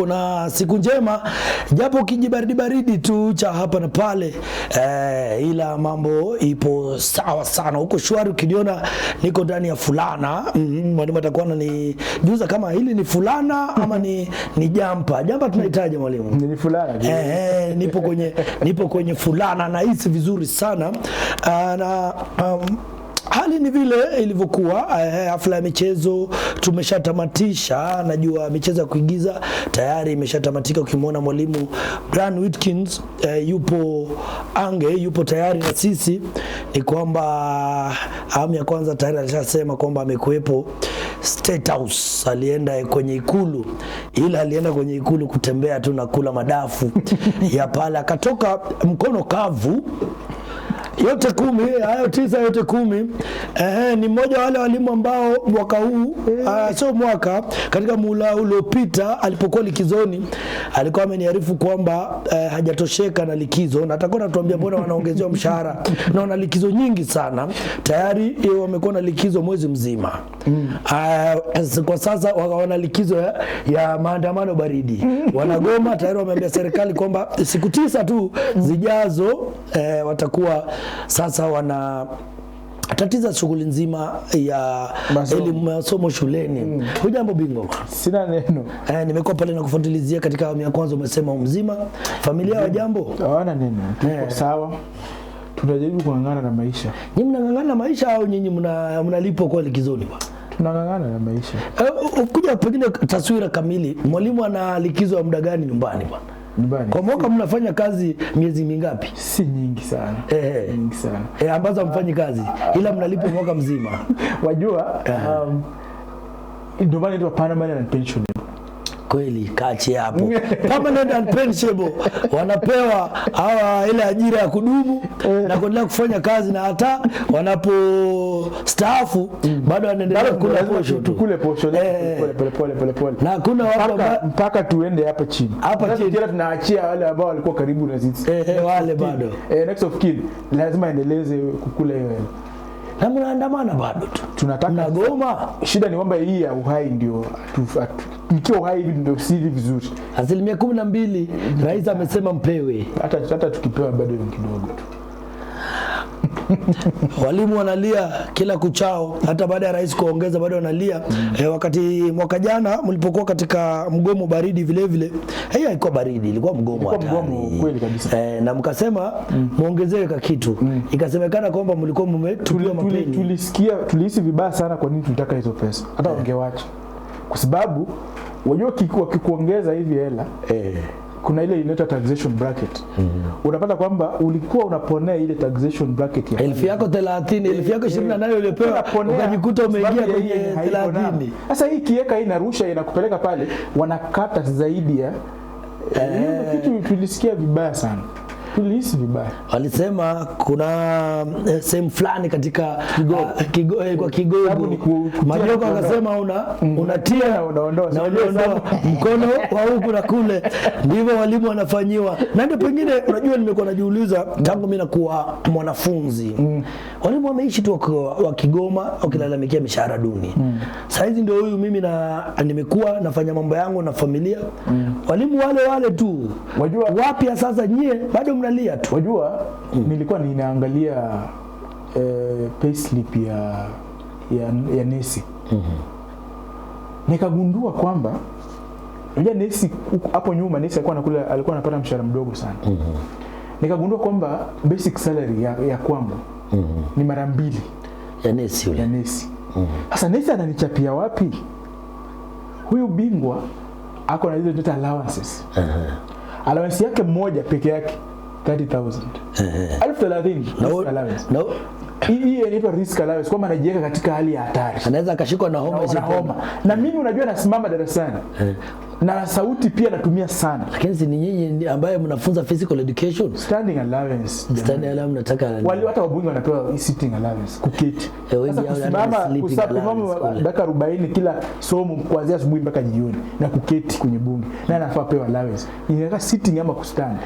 Kuna siku njema japo kijibaridi tu cha hapa na pale, ila mambo ipo sawa sana huko shwari. Ukiniona niko ndani ya fulana, mwalimu atakuwa ananijuza kama hili ni fulana ama ni jampa. Jampa tunahitaji mwalimu. Ni fulana. Nipo kwenye fulana na hisi vizuri sana. Hali ni vile ilivyokuwa. Hafla ya michezo tumeshatamatisha. Najua michezo ya kuigiza tayari imeshatamatika. Ukimwona mwalimu Brian Whitkins yupo tayari na sisi, ni kwamba awamu ya kwanza tayari alishasema kwamba amekuepo State House. Alienda kwenye ikulu, ila alienda kwenye ikulu kutembea tu na kula madafu ya pale, akatoka mkono kavu. Yote 10, hayo 9 yote 10. Ni mmoja wale walimu ambao mwaka huu sio mwaka, katika muhula uliopita alipokuwa likizoni alikuwa ameniarifu kwamba hajatosheka na likizo, na atakuwa anatuambia mbona wanaongezewa mshahara na wana likizo nyingi sana. Tayari wamekuwa na likizo mwezi mzima. Kwa sasa wana likizo ya maandamano baridi. Wanagoma tayari, wameambia serikali kwamba siku 9 tu zijazo watakuwa sasa wana tatiza shughuli nzima ya elimu, masomo shuleni. Hujambo bingwa? Sina neno. Nimekuwa pale na kufuatilizia katika awamu ya kwanza, umesema mzima. Familia wajambo? Hawana neno. Tuko sawa. Tunajaribu kung'ang'ana na maisha. Nyinyi mnang'ang'ana na maisha au nyinyi mnalipo kwa likizoni bwana? Tunang'ang'ana na maisha. Kuja pengine taswira kamili. Mwalimu ana likizo ya muda gani nyumbani bwana? Nyumbani. Kwa mwaka mnafanya kazi miezi mingapi? Si nyingi sana. Nyingi sana. Ambazo hamfanyi kazi ila mnalipo mwaka mzima. Wajua, ndio maana inaitwa permanent and pensionable. Kweli, kachi hapo. Permanent and pensionable wanapewa ile ajira ya kudumu na kuendelea kufanya kazi, na hata wanapo staafu bado wanaendelea kula posho tu. Tukule posho pole. Na kuna watu mpaka tuende hapa chini. Hapa chini tunaachia wale ambao walikuwa karibu na sisi. Wale bado. Next of kin lazima endeleze kukula hiyo. Na mnaandamana bado tu. Tunataka mnagoma. Shida ni kwamba hii ya uhai ndio nikiwa uhai hivi ndio si vizuri. 12% rais amesema mpewe. Hata tukipewa bado ni kidogo tu. Walimu wanalia kila kuchao, hata baada ya rais kuongeza bado wanalia. Wakati mwaka jana mlipokuwa katika mgomo baridi vile haikuwa baridi, ilikuwa mgomo kweli kabisa. Na mkasema muongezewe kitu. Ikasemekana kwamba mlikuwa mmetupiwa mapeni. Tulihisi vibaya sana. Kwa nini tulitaka hizo pesa? Hata wangewacha. Kwa sababu wajua wakikuongeza hivi hela kuna ile inaitwa taxation bracket. Unapata kwamba ulikuwa unaponea ile taxation bracket ya 1000 yako 30, 1000 yako 28 ulipewa, ukajikuta umeingia kwenye 30. Sasa hii kieka hii inarusha, inakupeleka pale, wanakata zaidi ya kitu. Tulisikia vibaya sana. Tulihisi vibaya. Walisema kuna sehemu fulani katika Kigogo Majoko akasema unatia na unaondoa mkono wa huku na kule. Ndivyo walimu wanafanyiwa. Na ndio pengine unajua, nimekuwa najiuliza tangu mimi nakuwa mwanafunzi. Walimu wameishi tu wakigoma wakilalamikia mishahara duni. Sasa hizi ndio huyu mimi nimekuwa nafanya mambo yangu na familia. Walimu wale tu. Wajua wapi sasa nyie bado mnalia tu. Wajua nilikuwa ninaangalia payslip ya nesi. Nikagundua kwamba unajua nesi hapo nyuma, nesi alikuwa anapata mshahara mdogo sana. Nikagundua kwamba basic salary ya kwangu ni mara 2 ya nesi yule. Ya nesi. Sasa nesi ananichapia wapi? Huyu bingwa ako na hizo data allowances. Allowance yake moja peke yake 30,000. 30,000 allowance. No. Hii inaitwa risk allowance, kwamba anajiweka katika hali ya hatari. Anaweza akashikwa na homa. Na mimi unajua nasimama darasani. Na sauti pia natumia sana. Lakini si nyinyi ambaye mnafunza physical education. Standing allowance. Standing allowance nataka. Wale hata wabunge wanapewa sitting allowance, kuketi. Sasa kusimama dakika 40 kila somo kuanzia asubuhi mpaka jioni na kuketi kwenye bunge. Na anafaa pewa allowance. Inaweka sitting ama kustand.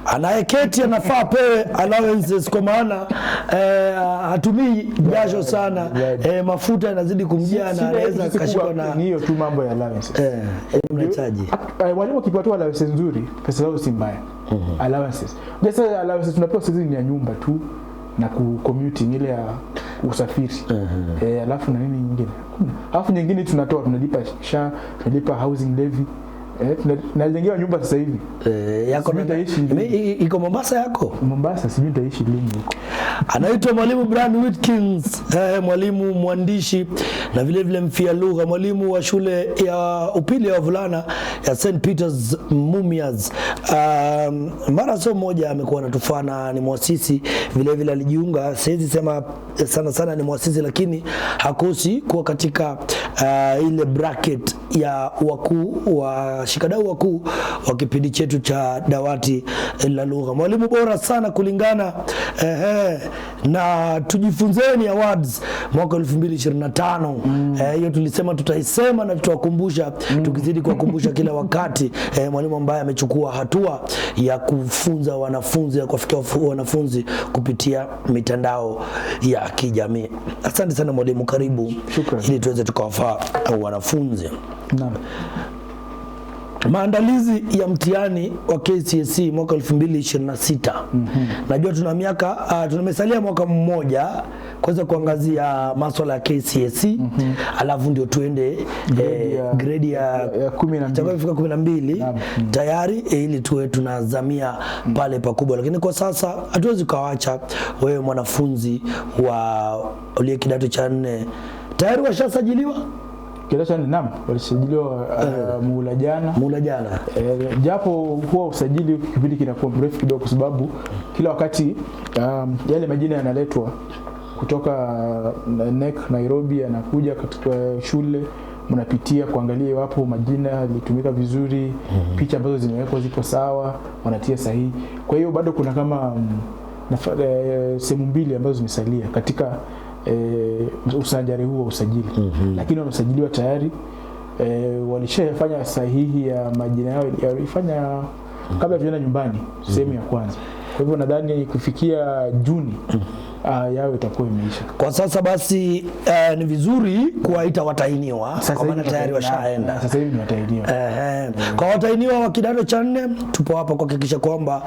Anayeketi anafaa pewe allowances kwa maana hatumii jasho sana, mafuta yanazidi kumjia na anaweza kashikwa na hiyo tu mambo ya allowances. Mnahitaji walimu kipatiwa allowances nzuri, pesa zao si mbaya. Allowances. Sasa allowances tunapewa sisi ni ya nyumba tu na commuting ile ya usafiri. Alafu na nini nyingine? Alafu nyingine tunalipa SHA, tunalipa housing levy. Tunajengewa nyumba sasa hivi. Yako iko Mombasa yako? Mombasa sijui nitaishi lini huko. Anaitwa Mwalimu Brian Whitkins, mwalimu mwandishi na vile vile mfia lugha, mwalimu wa shule ya upili ya wavulana ya St Peter's Mumias. Mara so moja amekuwa anatufana, ni mwasisi vile vile alijiunga, siwezi sema sana ni mwasisi, lakini hakosi kuwa katika ile bracket ya wakuu wa shikadau wakuu wa kipindi chetu cha dawati la lugha. Mwalimu bora sana kulingana na tujifunzeni awards mwaka 2025. Hiyo tulisema tutaisema na tutawakumbusha, tukizidi kuwakumbusha kila wakati. Mwalimu ambaye amechukua hatua ya kufunza wanafunzi, ya kufikia wanafunzi kupitia mitandao ya kijamii. Asante sana mwalimu, karibu. Shukrani. Ili tuweze tukawafaa wanafunzi. Naam. Maandalizi ya mtihani wa KCSE mwaka 2026. Najua tunamesalia mwaka mmoja kwanza kuangazia masuala ya KCSE, alafu ndio tuende grade ya 12 tayari, ili tuwe tunazamia pale pakubwa. Lakini kwa sasa hatuwezi kuacha wewe mwanafunzi wa uliye kidato cha 4 tayari washasajiliwa. Kidato cha 4 naam, walisajiliwa muhula jana. Japo huwa usajili kipindi kinakuwa mrefu kidogo kwa sababu kila wakati yale majina yanaletwa kutoka NEC Nairobi, yanakuja katika shule, mnapitia kuangalia iwapo majina yalitumika vizuri, picha ambazo zimewekwa ziko sawa, wanatia sahihi. Kwa hiyo bado kuna kama sehemu mbili ambazo zimesalia katika usanjari huo usajili. Lakini wamesajiliwa tayari, walishafanya sahihi ya majina yao, walifanya kabla vijana nyumbani sehemu ya kwanza. Kwa hivyo nadhani kufikia Juni yao itakuwa imeisha. Kwa sasa basi ni vizuri kuwaita watahiniwa kwa maana tayari washaenda. Sasa hivi ni watahiniwa. Kwa watahiniwa wa kidato cha 4 tupo hapa kuhakikisha kwamba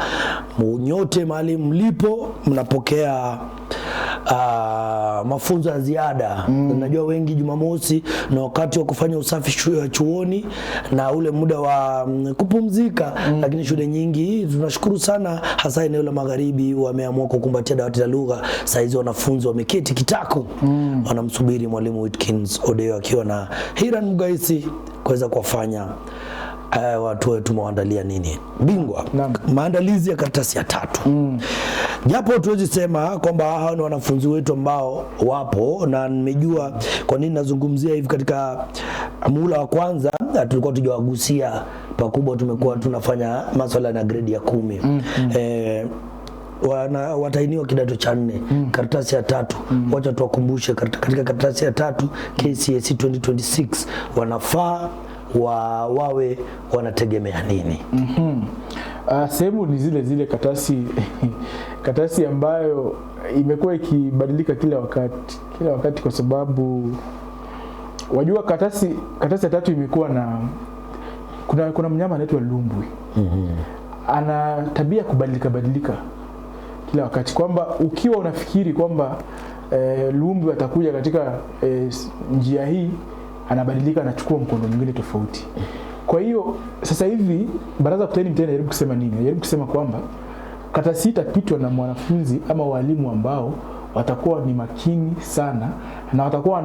nyote mahali mlipo mnapokea mafunzo ya ziada. Najua wengi Jumamosi na wakati wa kufanya usafi chuoni na ule muda wa kupumzika, lakini shule nyingi tunashukuru sana, hasa eneo la magharibi, wameamua kukumbatia dawati la lugha. Saizi wanafunzi wameketi kitako, wanamsubiri mwalimu Whitkins Odeo akiwa na Hiran Mugaisi kuweza kuwafanya watu wetu tumewaandalia nini bingwa. Maandalizi ya karatasi ya 3. Japo tuwezi sema kwamba hao ni wanafunzi wetu ambao wapo, na nimejua kwa nini nazungumzia hivi. Katika muhula wa kwanza tulikuwa tujawagusia pakubwa, tumekuwa tunafanya masuala na grade ya 10. Watahiniwa kidato cha 4 karatasi ya 3. Wacha tuwakumbushe katika karatasi ya 3 KCSE 2026 wanafaa wawe wanategemea nini? Sehemu ni zile karatasi ambayo imekuwa ikibadilika kila wakati kwa sababu wajua karatasi ya 3 imekuwa na kuna mnyama anaitwa lumbwi. Ana tabia kubadilika kila wakati, kwamba ukiwa unafikiri kwamba lumbwi atakuja katika njia hii, anabadilika, anachukua mkondo mwingine tofauti. Kwa hiyo sasa hivi baraza kuteni mtihani inajaribu kusema nini? Inajaribu kusema kwamba karatasi itapitwa na mwanafunzi ama walimu ambao watakuwa ni makini sana na watakuwa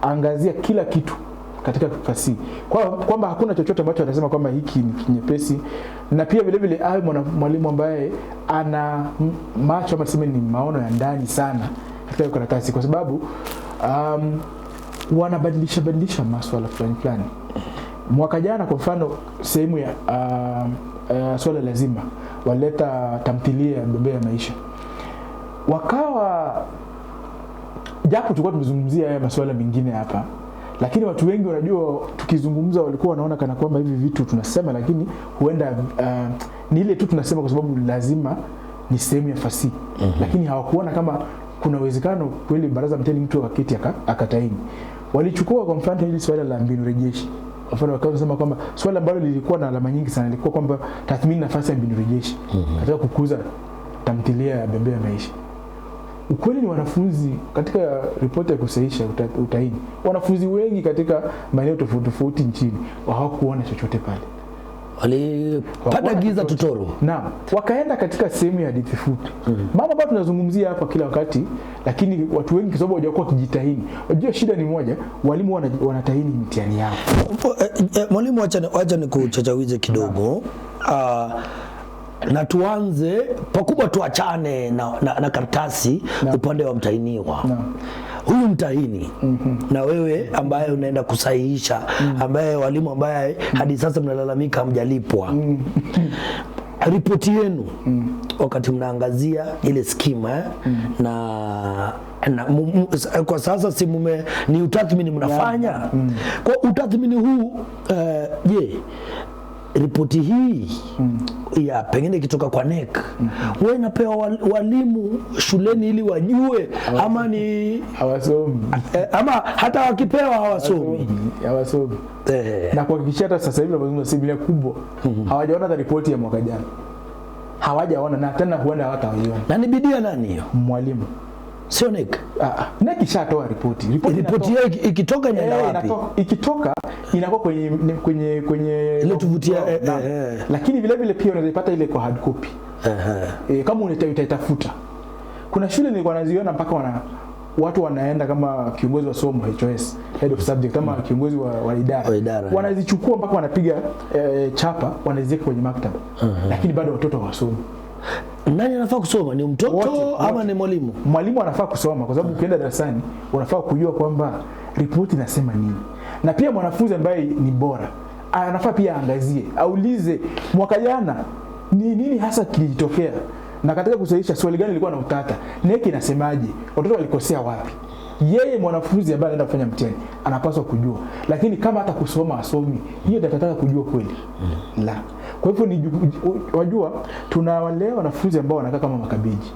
wanaangazia kila kitu katika karatasi. Kwamba hakuna chochote ambacho anasema kwamba hiki ni kinyepesi, na pia vile vile awe mwalimu ambaye ana macho ama tuseme ni maono ya ndani sana katika karatasi, kwa sababu wanabadilisha masuala fulani. Mwaka jana kwa mfano sehemu ya swala lazima waleta tamthilia ya Bembea ya Maisha, wakawa japo tulikuwa tumezungumzia haya masuala mengine hapa, Lakini watu wengi unajua tukizungumza walikuwa wanaona kana kwamba hivi vitu tunasema, lakini huenda ni ile tu tunasema kwa sababu lazima ni sehemu ya fasihi. Lakini hawakuona kama kuna uwezekano kweli baraza mtihani mtu akaketi akataini. Walichukua kwa mfano hili swala la mbinu rejeshi. Kwa mfano wakasema kwamba swala ambalo lilikuwa na alama nyingi sana lilikuwa kwamba tathmini nafasi ya mbinu rejeshi katika kukuza tamthilia ya Bembea ya Maisha. Ukweli ni wanafunzi katika ripoti ya kusahihisha utahini, wanafunzi wengi katika maeneo tofauti nchini hawakuona chochote pale. Walipata giza totoro. Naam, wakaenda katika sehemu ya hadithi fupi. Mambo ambayo tunazungumzia hapa kila wakati, lakini watu wengi kwa sababu hawajakuwa kijitahini. Unajua shida ni moja, walimu wanatahini mitihani yao. Mwalimu, acha nikuchachawize kidogo. Na tuanze pakubwa, tuachane na karatasi upande wa mtahiniwa. Huyu mtahini na wewe ambaye unaenda kusahihisha, ambaye walimu ambaye hadi sasa mnalalamika hamjalipwa. Ripoti yenu wakati mnaangazia ile skima kwa sasa si ni utathmini mnafanya. Kwa utathmini huu je, ripoti hii ya pengine ikitoka kwa NEC wewe inapewa walimu shuleni ili wajue ama ni hawasomi ama hata wakipewa hawasomi? Na kuhakikisha hata sasa hivi tunazungumza asilimia kubwa hawajaona ripoti ya mwaka jana, hawajaona na tena huenda hawataiona. Na ni bidii ya nani hiyo? Mwalimu, sio NEC. NEC ishatoa ripoti hiyo ikitoka inaenda wapi? Ikitoka inakuwa kwenye ile tuvutia lakini vile vile pia unaweza ipata ile kwa hard copy. Kama utaitafuta. Kuna shule nilikuwa naziona mpaka watu wanaenda kama kiongozi wa somo HOS, head of subject, kama kiongozi wa idara. Wanazichukua mpaka wanapiga chapa, wanaziweka kwenye maktaba. Lakini bado watoto hawasomi. Nani anafaa kusoma? Ni mtoto wote, ama ni mwalimu? Mwalimu anafaa kusoma kwa sababu ukienda darasani unafaa kujua kwamba ripoti inasema nini. Na pia mwanafunzi ambaye ni bora anafaa pia aangazie, aulize mwaka jana ni nini hasa kilitokea, na katika kusahihisha swali gani lilikuwa na utata, NEC inasemaje, watoto walikosea wapi. Yeye mwanafunzi ambaye anaenda kufanya mtihani anapaswa kujua. Lakini kama hata kusoma asomi, hiyo atataka kujua kweli? La. Kwa hivyo wajua tunawalea wanafunzi ambao wanakaa kama makabeji.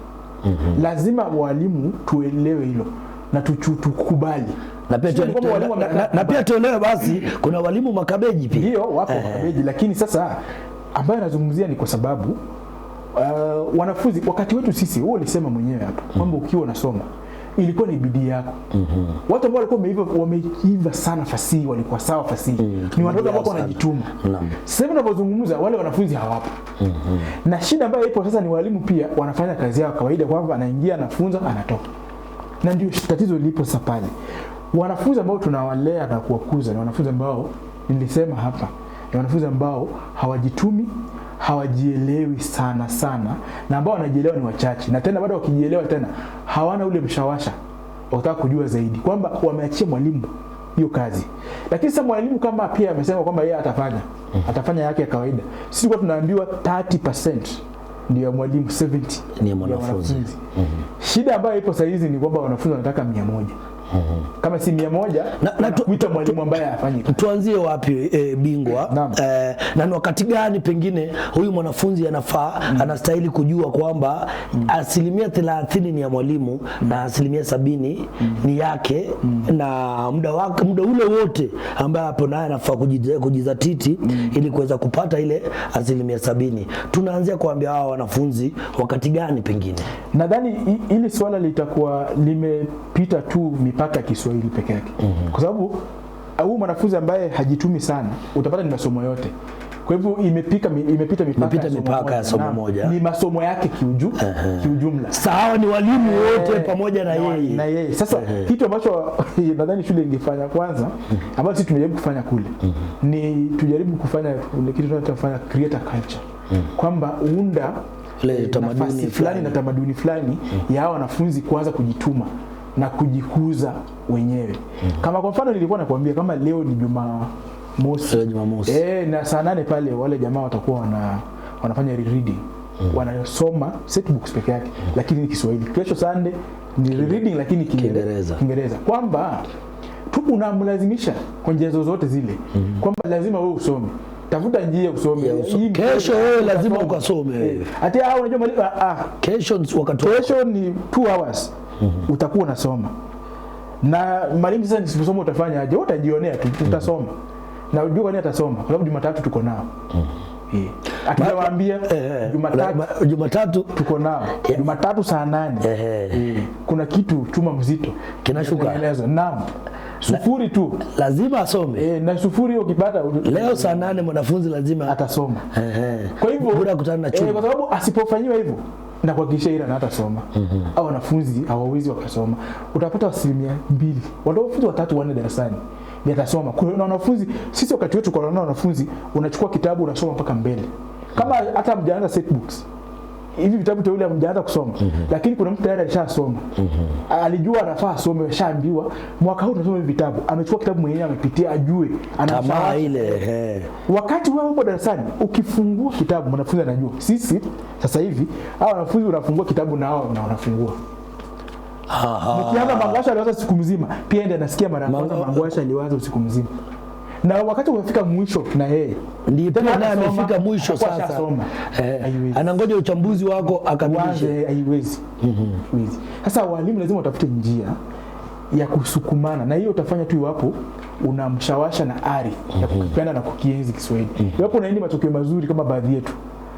Lazima walimu tuelewe hilo na tukubali. Na pia tuelewe basi kuna walimu makabeji pia. Ndio wapo makabeji, lakini sasa ambaye anazungumzia ni kwa sababu wanafunzi wakati wetu sisi, wewe ulisema mwenyewe hapo kwamba ukiwa unasoma ilikuwa ni bidii yako. Watu ambao walikuwa wameiva sana fasihi walikuwa sawa fasihi. Ni watu ambao wanajituma. Sasa hivi tunapozungumza wale wanafunzi hawapo. Na shida ambayo ipo sasa ni walimu pia wanafanya kazi yao kawaida kwamba anaingia, anafunza, anatoka. Na ndio tatizo lipo sasa pale. Wanafunzi ambao tunawalea na kuwakuza ni wanafunzi ambao nilisema hapa, ni wanafunzi ambao hawajitumi, hawajielewi sana na ambao wanajielewa ni wachache, na tena bado wakijielewa tena hawana ule mshawasha wataka kujua zaidi, kwamba wameachia mwalimu hiyo kazi. Lakini sasa mwalimu kama pia amesema kwamba yeye atafanya yake ya kawaida, sisi kwa tunaambiwa 30% ndio ya mwalimu, 70 ni ya mwanafunzi. Shida ambayo ipo sasa hizi ni kwamba wanafunzi wanataka 100. Kama si 100 na kuita mwalimu ambaye afanye. Tuanzie wapi bingwa? Na ni wakati gani pengine huyu mwanafunzi anafaa anastahili kujua kwamba 30% ni ya mwalimu na 70% ni yake, na muda ule wote ambaye hapo naye anafaa kujizatiti ili kuweza kupata ile 70%. Tunaanzia kuambia hao wanafunzi wakati gani pengine? Nadhani ili swala litakuwa limepita tu mipaka Kiswahili peke yake. Kwa sababu huyu mwanafunzi ambaye hajitumi sana utapata ni masomo yote. Kwa hivyo imepita mipaka ya somo moja. Ni masomo yake kiujumla. Sawa, ni walimu wote pamoja na yeye. Sasa kitu ambacho nadhani shule ingefanya kwanza, ambacho sisi tumejaribu kufanya kule, ni tujaribu kufanya kitu tunachofanya create a culture. Kwamba unda tamaduni fulani na tamaduni fulani ya wanafunzi kuanza kujituma na kujikuza wenyewe. Kama kwa mfano nilikuwa nakwambia kama leo ni Jumamosi. Na saa 8 pale wale jamaa watakuwa wanafanya reading. Wanasoma set books peke yake lakini ni Kiswahili. Kesho Sunday ni reading lakini Kiingereza. Kwamba unamlazimisha kwa njia zozote zile kwamba lazima wewe usome. Tafuta njia usome. Kesho wewe lazima ukasome. Ati unajua mwalimu kesho ni 2 hours. Utakuwa unasoma. Na mwalimu sasa nisiposoma utafanya aje? Utajionea tu, utasoma. Na unajua nini atasoma? Kwa sababu Jumatatu tuko nao. Akiwaambia Jumatatu tuko nao. Jumatatu saa 8. Kuna kitu chuma mzito kinashuka. Naam. Sufuri tu lazima asome. Na sufuri ukipata leo saa 8 mwanafunzi lazima atasoma. Kwa hivyo bora kutana na chuma. Kwa sababu asipofanywa hivyo na kuhakikisha ila na atasoma. Au wanafunzi hawawezi wakasoma. Utapata 2%. Wanafunzi 3-4 darasani yatasoma. Kuna wanafunzi sisi wakati wetu kwa wanafunzi unachukua kitabu unasoma mpaka mbele. Kama hata mjaanza set books. Hivi vitabu teule mjaanza kusoma. Lakini kuna mtu tayari alishasoma. Alijua anafaa asome, ashaambiwa mwaka huu tunasoma hivi vitabu. Amechukua kitabu mwenyewe amepitia ajue tamaa ile. Wakati wewe upo darasani ukifungua kitabu mwanafunzi anajua. Sisi sasa hivi hao wanafunzi unafungua kitabu na hao na wanafungua. Nikianza Mangwasha alianza siku mzima, pia ndiye anasikia mara kwanza Mangwasha alianza usiku mzima. Na wakati umefika mwisho na yeye ndipo naye amefika mwisho sasa. Anangoja uchambuzi wako akamilishe. Haiwezi. Sasa walimu lazima watafute njia ya kusukumana, na hiyo utafanya tu iwapo unamshawasha na ari ya kukipenda na kukienzi Kiswahili. Iwapo unaenda matokeo mazuri kama baadhi yetu,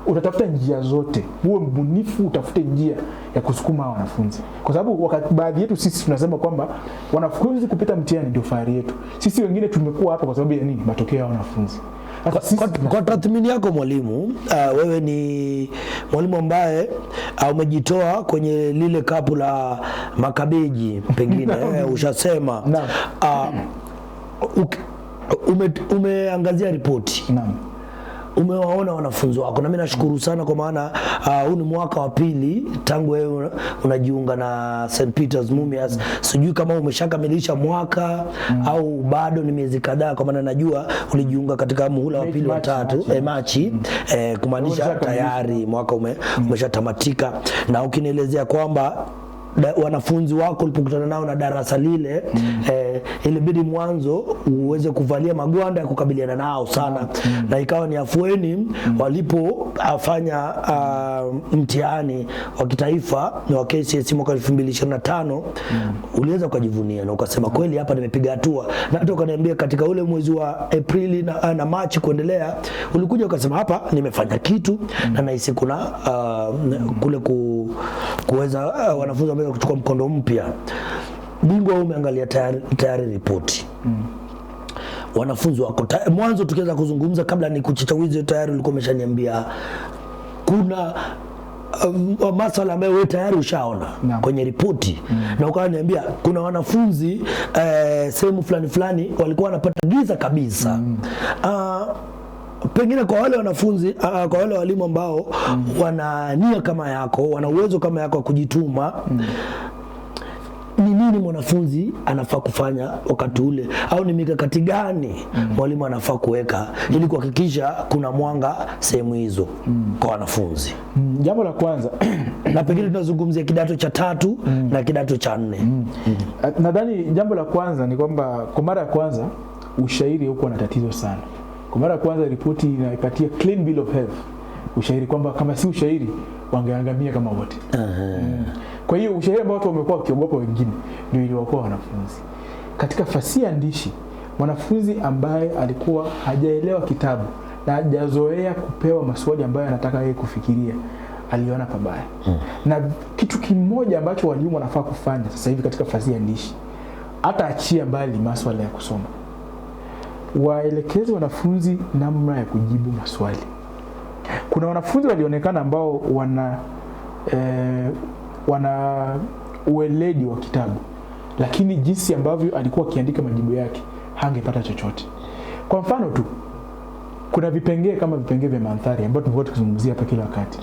utatafuta njia zote, uwe mbunifu, utafute njia ya kusukuma wanafunzi. Kwa sababu wakati baadhi yetu sisi tunasema kwamba wanafunzi kupita mtihani ndio fahari yetu. Sisi wengine tumekuwa hapa kwa sababu ya nini? Matokeo ya wanafunzi. Kwa tathmini yako mwalimu, wewe ni mwalimu ambaye umejitoa kwenye lile kapu la makabeji pengine ushasema. Umeangazia ripoti. Naam. Umewaona wanafunzi wako, na mimi nashukuru sana kwa maana huu ni mwaka wa 2 tangu wewe unajiunga na St. Peter's Mumias. Sijui kama umeshakamilisha mwaka au bado ni miezi kadhaa, kwa maana najua ulijiunga katika muhula wa 2 wa 3 Machi, kumaanisha tayari mwaka umeshatamatika. Na ukinielezea kwamba wanafunzi wako ulipokutana nao na darasa lile ilibidi mwanzo uweze kuvalia magwanda ya kukabiliana nao sana, na ikawa ni afueni walipofanya mtihani wa kitaifa wa KCSE mwaka 2025. Uliweza kujivunia na ukasema kweli hapa nimepiga hatua, na hata ukaniambia katika ule mwezi wa Aprili na Machi kuendelea ulikuja ukasema hapa nimefanya kitu na nahisi kuna kule kuweza wanafunzi wameweza kuchukua mkondo mpya. Bingwa umeangalia tayari ripoti. Wanafunzi wako mwanzo tukianza kuzungumza kabla ni kuchichawizi tayari ulikuwa umeshaniambia kuna masuala ambayo wewe tayari ushaona kwenye ripoti. Na ukaniambia kuna wanafunzi sehemu fulani walikuwa wanapata giza kabisa. Pengine kwa wale wanafunzi, kwa wale walimu ambao wana nia kama yako, wana uwezo kama yako kujituma, ni nini mwanafunzi anafaa kufanya wakati ule, au ni mikakati gani mwalimu anafaa kuweka ili kuhakikisha kuna mwanga sehemu hizo kwa wanafunzi? Jambo la kwanza na pengine tunazungumzia kidato cha 3 na kidato cha 4. Nadhani jambo la kwanza ni kwamba kwa mara ya kwanza ushairi huko na tatizo sana. Kwa mara ya kwanza ripoti inaipatia clean bill of health ushairi, kwamba kama si ushairi wangeangamia kama wote. Kwa hiyo ushairi ambao watu wamekuwa wakiogopa wengine ndio iliwaokoa wanafunzi. Katika fasihi andishi, mwanafunzi ambaye alikuwa hajaelewa kitabu na hajazoea kupewa maswali ambayo anataka yeye kufikiria aliona pabaya. Na kitu kimoja ambacho walimu wanafaa kufanya sasa hivi katika fasihi andishi, hata achia mbali maswala ya kusoma, waelekeze wanafunzi namna ya kujibu maswali. Kuna wanafunzi walionekana ambao wana ueledi wa kitabu, lakini jinsi ambavyo alikuwa akiandika majibu yake hangepata chochote. Kwa mfano tu, kuna vipengee kama vipengee vya mandhari ambao tumekuwa tukizungumzia hapa kila wakati.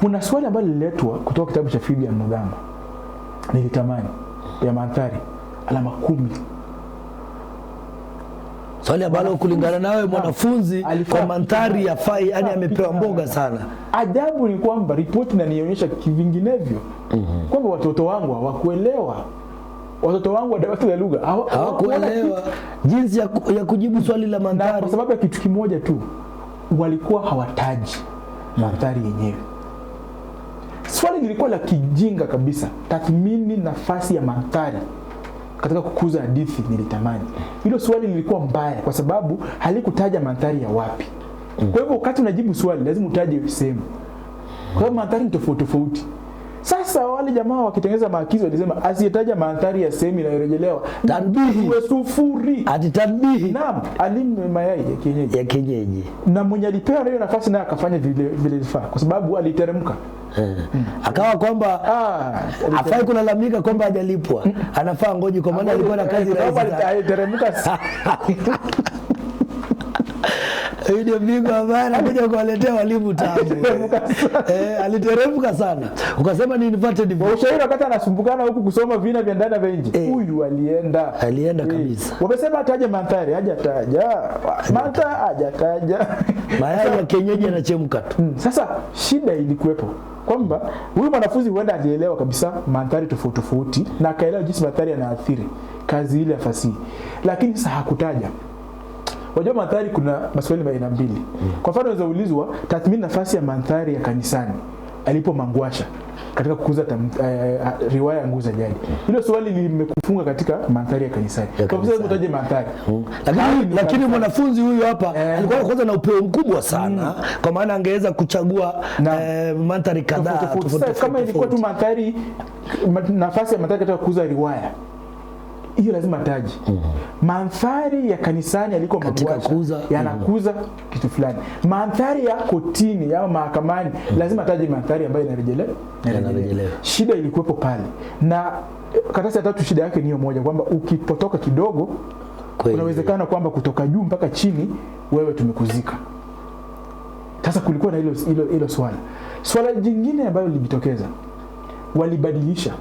Kuna swali ambalo lililetwa kutoka kitabu cha Fibi ya Mnodhama, nilitamani, ya mandhari, alama 10. Swali ambalo kulingana nawe mwanafunzi kwa mandhari ya fai, yani amepewa mboga sana. Ajabu ni kwamba ripoti inanionyesha kivinginevyo. Kwamba watoto wangu hawakuelewa watoto wangu wa dawati la lugha hawakuelewa jinsi ya kujibu swali la mandhari, na kwa sababu ya kitu kimoja tu, walikuwa hawataji mandhari yenyewe. Swali lilikuwa la kijinga kabisa, tathmini nafasi ya mandhari katika kukuza hadithi nilitamani. Hilo swali lilikuwa mbaya kwa sababu halikutaja mandhari ya wapi. Kwa hivyo wakati unajibu swali lazima utaje sehemu, kwa sababu mandhari ni tofauti tofauti. Sasa wale jamaa wakitengeneza maagizo walisema asiyetaja mandhari ya sehemu inayorejelewa tanbihi wa sufuri. Ati tanbihi. Naam, alimu mayai ya kienyeji. Na mwenye alipewa hiyo nafasi naye akafanya vile vilifaa kwa sababu aliteremka. Akawa kwamba afai kulalamika kwamba hajalipwa. Anafaa ngoji kwa maana alikuwa na kazi rahisi. Aliteremka. Ndio bingwa ambaye anakuja kuwaletea walimu tabu. Aliteremka sana. Ukasema ni inverted V. Ushairi wakati anasumbukana huku kusoma vina vya ndani vya nje. Huyu alienda kabisa. Wamesema ataje mandhari, hajataja. Mandhari hajataja. Mayai ya kienyeji yanachemka tu. Sasa shida ilikuwepo kwamba huyu mwanafunzi huenda alielewa kabisa mandhari tofauti tofauti na akaelewa jinsi mandhari yanaathiri kazi ile ya fasihi. Lakini sasa hakutaja. Wajua mandhari kuna maswali aina mbili. Kwa mfano unaweza ulizwa tathmini nafasi ya mandhari ya kanisani alipo Mangwasha katika kukuza riwaya Nguu za Jadi. Hilo swali limekufunga katika mandhari ya kanisani. Kwa sababu utaje mandhari. Lakini mwanafunzi huyu hapa alikuwa kwanza na upeo mkubwa sana kwa maana angeweza kuchagua mandhari kadhaa tofauti. Kama ilikuwa tu mandhari, nafasi ya mandhari katika kukuza riwaya, hiyo lazima taji. Mandhari ya kanisani aliko Mangwasha yanakuza kitu fulani. Mandhari ya kotini au mahakamani lazima taji mandhari ambayo inarejelewa. Shida ilikuwepo pale. Na karatasi ya tatu shida yake ni hiyo moja kwamba ukipotoka kidogo unawezekana kwamba kutoka juu mpaka chini wewe tumekuzika. Sasa kulikuwa na hilo swala. Swala jingine ambalo lilijitokeza, walibadilisha.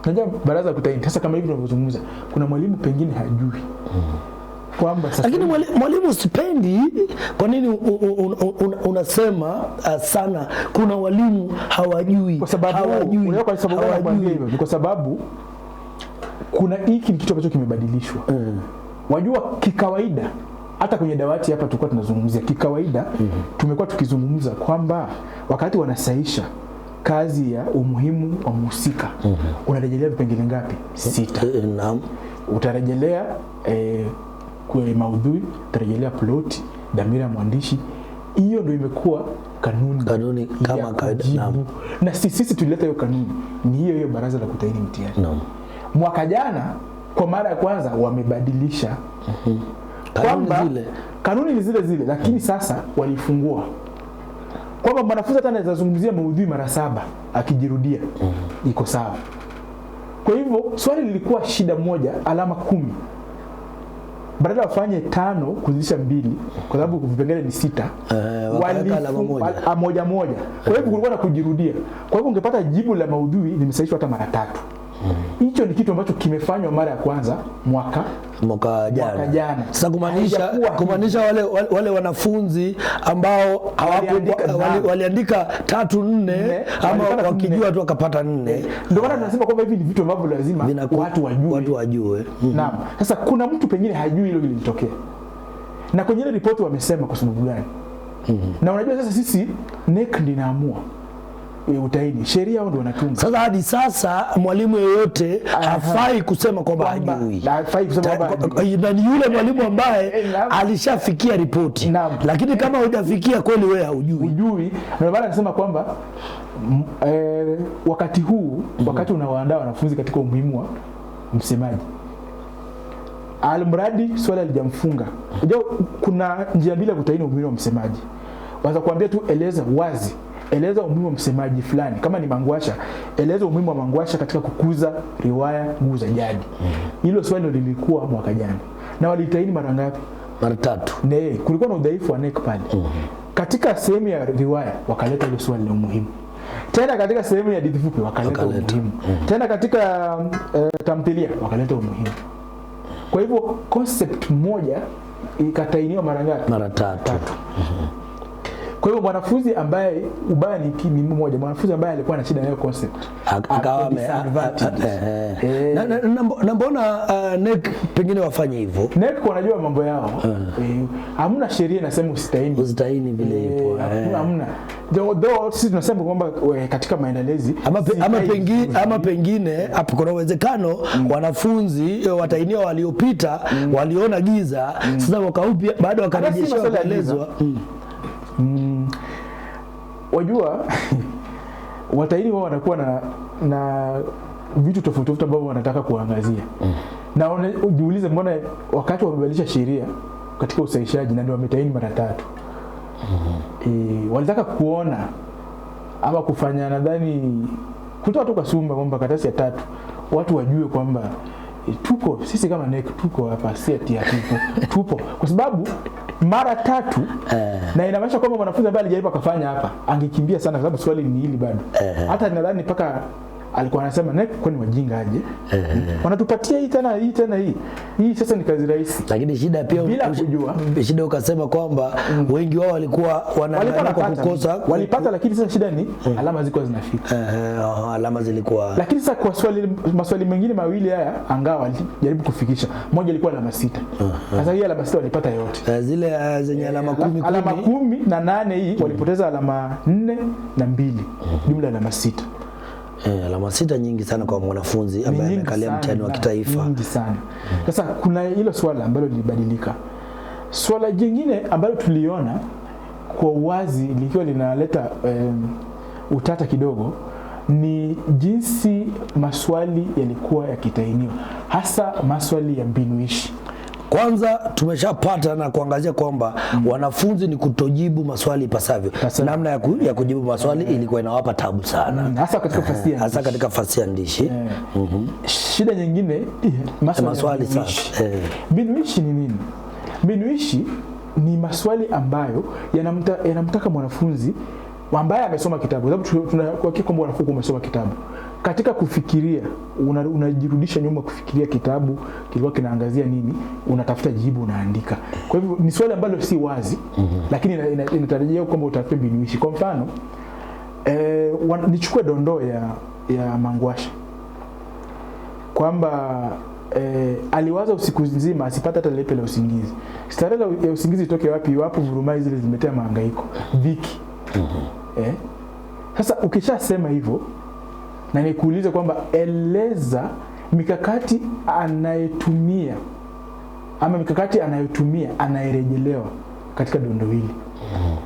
Najua baraza kutaini. Sasa kama hivi tunavyozungumza, kuna mwalimu pengine hajui kwamba sasa. Lakini mwalimu sipendi, kwa nini unasema sana kuna walimu hawajui? Kwa sababu ni kwa sababu kuna hiki kitu ambacho kimebadilishwa. Wajua kikawaida hata kwenye dawati hapa tulikuwa tunazungumzia kikawaida, tumekuwa tukizungumza kwamba wakati wanasaisha kazi ya umuhimu wa mhusika unarejelea vipengele ngapi? 6. Naam. Utarejelea kwa maudhui, utarejelea plot, dhamira ya mwandishi. Hiyo ndio imekuwa kanuni kama kawaida. Na sisi tulileta hiyo kanuni. Ni hiyo baraza la kutaini mtihani. Naam. Mwaka jana kwa mara ya kwanza wamebadilisha kanuni ni zile lakini sasa walifungua kwamba mwanafunzi hata anaweza zungumzia maudhui mara 7 akijirudia iko sawa. Kwa hivyo swali lilikuwa shida moja alama 10. Badala wafanye 5 kuzidisha 2 kwa sababu vipengele ni 6. Wakaweka alama moja. Kwa hivyo kulikuwa na kujirudia. Kwa hivyo ungepata jibu la maudhui limesahihishwa hata mara 3. Hicho ni kitu ambacho kimefanywa mara ya kwanza mwaka jana. Sasa kumaanisha wale wanafunzi ambao waliandika 3 4 ama wakijua tu wakapata 4. Ndio maana tunasema kwamba hivi ni vitu ambavyo lazima watu wajue. Naam. Sasa kuna mtu pengine hajui hilo lilitokea. Na kwenye ile ripoti wamesema kwa sababu gani? Na unajua sasa sisi NEC ndio inaamua. Utaini sheria ndio wanatunga. Sasa hadi sasa mwalimu yeyote hafai kusema kwamba hajui. Hafai kusema kwamba ni yule mwalimu ambaye alishafikia ripoti. Lakini kama hujafikia kweli wewe hujui. Ndio maana nasema kwamba wakati huu wakati unawaandaa wanafunzi katika umuhimu wa msemaji, almradi swala lijamfunga. Unajua kuna njia mbili ya kutaini umuhimu wa msemaji. Waanza kuambia tu eleza umuhimu wa msemaji fulani. Kama ni Mangwasha, eleza umuhimu wa Mangwasha katika kukuza riwaya Nguu za Jadi. Hilo swali lilikuwa mwaka jana. Na walitaini mara ngapi? Mara 3. Kulikuwa na udhaifu wa NEC pale. Katika sehemu ya riwaya wakaleta hilo swali la umuhimu. Tena katika sehemu ya hadithi fupi wakaleta umuhimu. Tena katika tamthilia wakaleta umuhimu. Kwa hivyo concept moja ikatainiwa mara ngapi? Mara 3. Kwa hiyo mwanafunzi ambaye ubaya ni mmoja, mwanafunzi ambaye alikuwa na shida na hiyo concept akawa na mbona NEC pengine wafanye hivyo? NEC wanajua mambo yao. Hamna sheria inasema usitahini vile ipo. Hamna. Though sisi tunasema kwamba katika maendelezi ama pengine hapo kuna uwezekano wanafunzi watainiwa waliopita waliona giza, sasa wakaupia bado wakarejeshwa kuelezwa. Wajua wataini wao wanakuwa na vitu tofauti ambavyo wanataka kuangazia. Na ujiulize mbona wakati wamebadilisha sheria katika usahihishaji na ndio wametaini mara 3. Walitaka kuona ama kufanya nadhani kutoa tu kasumba kwamba karatasi ya 3 watu wajue kwamba tuko sisi kama NEC tuko hapa, si ati tupo kwa sababu mara 3 na inamaanisha kwamba mwanafunzi ambaye alijaribu akafanya hapa angekimbia sana, kwa sababu swali ni hili bado. Hata nadhani mpaka alikuwa anasema NEC kwani wajinga aje? Wanatupatia hii tena hii sasa ni kazi rahisi. Lakini shida pia bila kujua. Shida ukasema kwamba wengi wao walikuwa wanaangalia kwa kukosa. Walipata, lakini sasa shida ni alama zilikuwa zinafika. Alama zilikuwa. Lakini sasa kwa maswali mengine mawili haya angawa walijaribu kufikisha. Moja ilikuwa alama 6. Sasa hii alama 6 walipata yote. Zile zenye alama 10. Alama 10 na 8 hii walipoteza alama 4 na 2. Jumla alama 6. Alama 6 nyingi sana kwa mwanafunzi ambaye amekalia mtihani wa kitaifa. Nyingi sana. Sasa kuna hilo swala ambalo lilibadilika. Swala jingine ambalo tuliona kwa uwazi likiwa linaleta utata kidogo ni jinsi maswali yalikuwa yakitainiwa, hasa maswali ya mbinuishi. Kwanza tumeshapata na kuangazia kwamba wanafunzi ni kutojibu maswali ipasavyo. Namna ya kujibu maswali ilikuwa inawapa tabu sana. Hasa katika fasihi andishi. Shida nyingine maswali sasa. Binuishi ni nini? Binuishi ni maswali ambayo yanamtaka mwanafunzi ambaye amesoma kitabu. Sababu tunakuhakika kwamba wanafunzi wamesoma kitabu. Katika kufikiria unajirudisha nyuma kufikiria kitabu kilikuwa kinaangazia nini, unatafuta jibu, unaandika. Kwa hivyo ni swali ambalo si wazi, lakini inatarajia kwamba utafute binuishi. Kwa mfano nichukue dondoo ya Mangwasha kwamba aliwaza usiku nzima asipata hata lepe la usingizi. Starehe ya usingizi itoke wapi iwapo vurumai zile zimetea mahangaiko, dhiki. Sasa ukishasema hivyo na nikuulize kwamba eleza mikakati anayetumia ama mikakati anayotumia anayerejelewa katika dondo hili.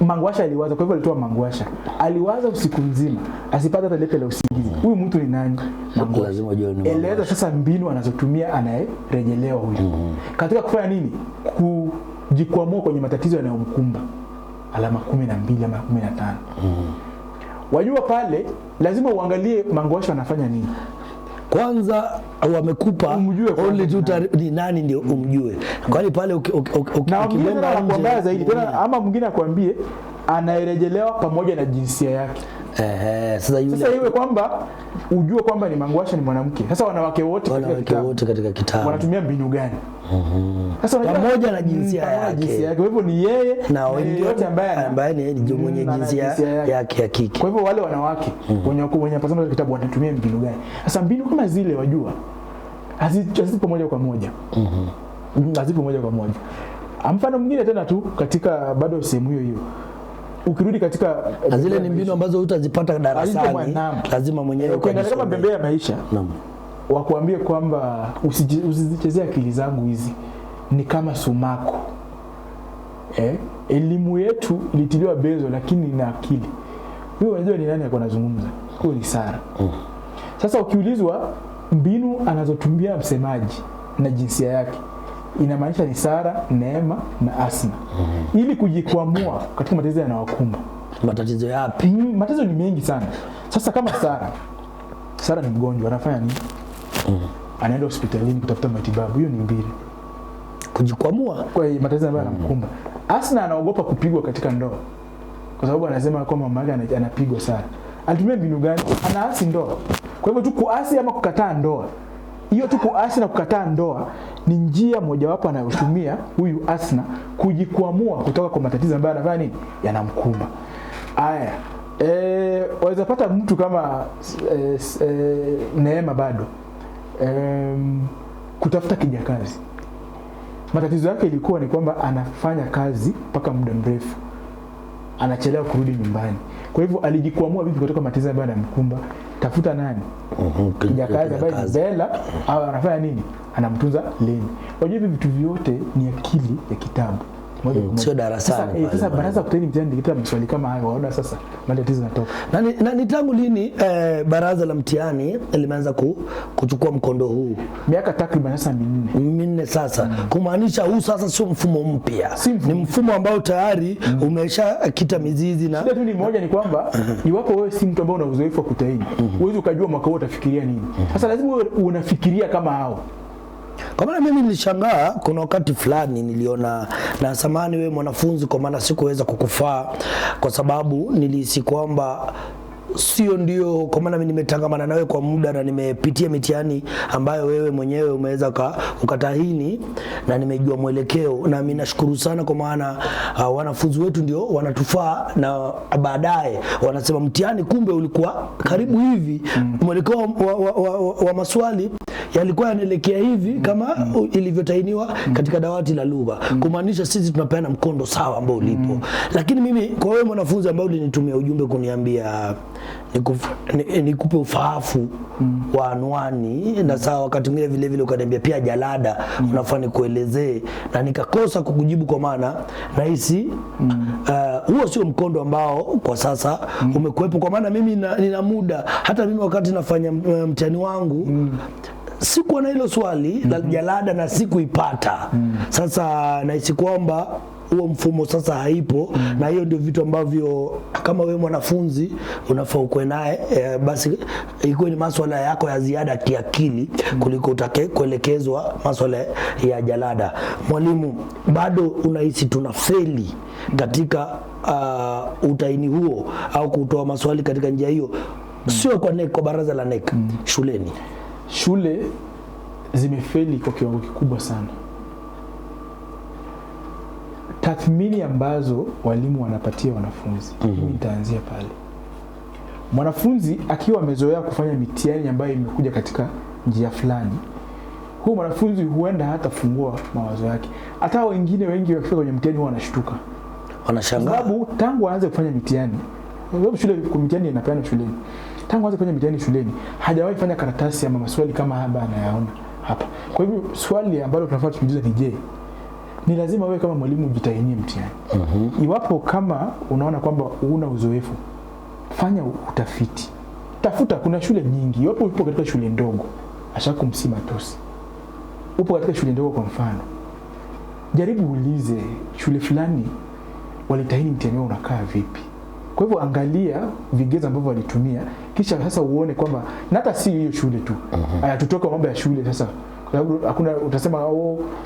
Mangwasha aliwaza, kwa hivyo alitoa Mangwasha. Aliwaza usiku nzima asipata hata lepe la usingizi. Huyu mtu ni nani? Mangwasha. Lazima ujue ni eleza sasa mbinu anazotumia anayerejelewa huyu. Katika kufanya nini? Kujikwamua kwenye matatizo yanayomkumba. Alama 12 ama 15. Wajua pale lazima uangalie Mangwasha anafanya nini. Kwanza wamekupa only ni nani ndio umjue. Kwani pale ukibonga nje zaidi tena ama mwingine akwambie anairejelewa pamoja na jinsia yake. Sasa iwe kwamba ujue kwamba ni Mangwasha ni mwanamke. Sasa wanawake wote katika kitabu wanatumia mbinu gani? Sasa pamoja na jinsia yake. Kwa hivyo ni yeye na yote ambaye ni mwenye jinsia yake ya kike. Kwa hivyo wale wanawake wenye pasoma kitabu wanatumia mbinu gani? Sasa mbinu kama zile wajua hazipo moja kwa moja. Hazipo moja kwa moja. Mfano mwingine tena tu katika bado sehemu hiyo. Ukirudi katika zile ni mbinu ambazo utazipata darasani, lazima mwenyewe ukiangalia kama Bembea ya Maisha. Wakuambie kwamba usizichezee akili zangu hizi, ni kama sumaku. Elimu yetu ilitiliwa benzo lakini ina akili. Huyo unajua ni nani alikuwa anazungumza? Huyo ni Sara. Sasa ukiulizwa mbinu anazotumia msemaji na jinsia yake, inamaanisha ni Sara, Neema na Asna. Ili kujikwamua katika matatizo yanayowakumba. Matatizo yapi? Matatizo ni mengi sana. Sasa kama Sara ni mgonjwa, anafanya nini? Anaenda hospitalini kutafuta matibabu. Hiyo ni mbili. Kujikwamua kwa matatizo ambayo yanamkumba. Asna anaogopa kupigwa katika ndoa. Kwa sababu anasema kwamba mama yake anapigwa sana. Alitumia mbinu gani? Anaasi ndoa. Kwa hivyo tu kuasi ama kukataa ndoa. Hiyo tu kuasi na kukataa ndoa ni njia mojawapo anayotumia huyu Asna kujikwamua kutoka kwa matatizo ambayo anafanya nini? Yanamkumba. Aya, waweza pata mtu kama Neema bado kutafuta kijakazi. Matatizo yake ilikuwa ni kwamba anafanya kazi mpaka muda mrefu, anachelewa kurudi nyumbani. Kwa hivyo alijikwamua vipi kutoka matatizo ambayo yanamkumba? Tafuta nani? Kijakazi ambaye ni Bella, au anafanya nini? Anamtunza Leni. Unajua hivi vitu vyote ni akili ya kitabu. Sio darasani. Sasa baraza kuteni mtihani nikita maswali kama hayo, waona sasa matatizo yanatoka. Na ni tangu lini baraza la mtihani limeanza kuchukua mkondo huu? Miaka takriban sasa 4 sasa. Kumaanisha huu sasa sio mfumo mpya. Ni mfumo ambao tayari umeshakita mizizi. Na shida tu ni moja, ni kwamba iwapo wewe si mtu ambaye una uzoefu wa kutahini, huwezi ukajua mwaka huo utafikiria nini. Sasa lazima unafikiria kama hao. Kwa maana mimi nilishangaa kuna wakati fulani niliona, na samani wewe mwanafunzi kwa maana sikuweza kukufaa kwa sababu nilihisi kwamba sio ndio, kwa maana mimi nimetangamana nawe kwa muda na nimepitia mitihani ambayo wewe mwenyewe umeweza ukatahini na nimejua mwelekeo, na mimi nashukuru sana kwa maana wanafunzi wetu ndio wanatufaa, na baadaye wanasema mtihani kumbe ulikuwa karibu hivi, mwelekeo wa maswali yalikuwa yanaelekea hivi kama ilivyotahiniwa katika dawati la lugha, kumaanisha sisi tunapeana mkondo sawa ambao ulipo. Lakini mimi kwa wewe mwanafunzi ambao ulinitumia ujumbe kuniambia nikupe ufahafu wa anwani, na sawa wakati mwingine vile vile ukaniambia pia jalada unafaa nikuelezee, na nikakosa kukujibu kwa maana nahisi huo sio mkondo ambao kwa sasa umekuwepo, kwa maana mimi nina muda. Hata mimi wakati nafanya mtihani wangu sikuwa na hilo swali la jalada na sikuipata. Sasa nahisi kwamba huo mfumo sasa haipo, na hiyo ndio vitu ambavyo kama wewe mwanafunzi unafaa ukwe naye basi ikuwe ni masuala yako ya ziada kiakili kuliko utake kuelekezwa masuala ya jalada. Mwalimu, bado unahisi tunafeli katika utaini huo au kutoa maswali katika njia hiyo? Sio kwa NEC, kwa baraza la NEC, shuleni. Shule zimefeli kwa kiwango kikubwa sana. Tathmini ambazo walimu wanapatia wanafunzi, mimi nitaanzia pale. Mwanafunzi akiwa amezoea kufanya mitihani ambayo imekuja katika njia fulani, huyo mwanafunzi huenda hata fungua mawazo yake. Hata wengine wengi wakifika kwenye mtihani huwa wanashtuka, wanashangaa, sababu tangu aanze kufanya mitihani, sababu shule kwa mitihani inapeana shuleni, tangu aanze kufanya mitihani shuleni hajawahi fanya karatasi ama maswali kama hapa anayaona hapa. Kwa hivyo swali ambalo tunafaa tujiulize ni je, ni lazima wewe kama mwalimu ujitahinie mtihani? Iwapo kama unaona kwamba una uzoefu, fanya utafiti. Tafuta, kuna shule nyingi. Iwapo upo katika shule ndogo, ashakumsima tosi. Upo katika shule ndogo kwa mfano, jaribu ulize shule fulani walitahini mtihani wao unakaa vipi. Kwa hivyo angalia vigezo ambavyo walitumia, kisha sasa uone kwamba na hata si hiyo shule tu. Tutoke mambo ya shule sasa. Kwa sababu hakuna utasema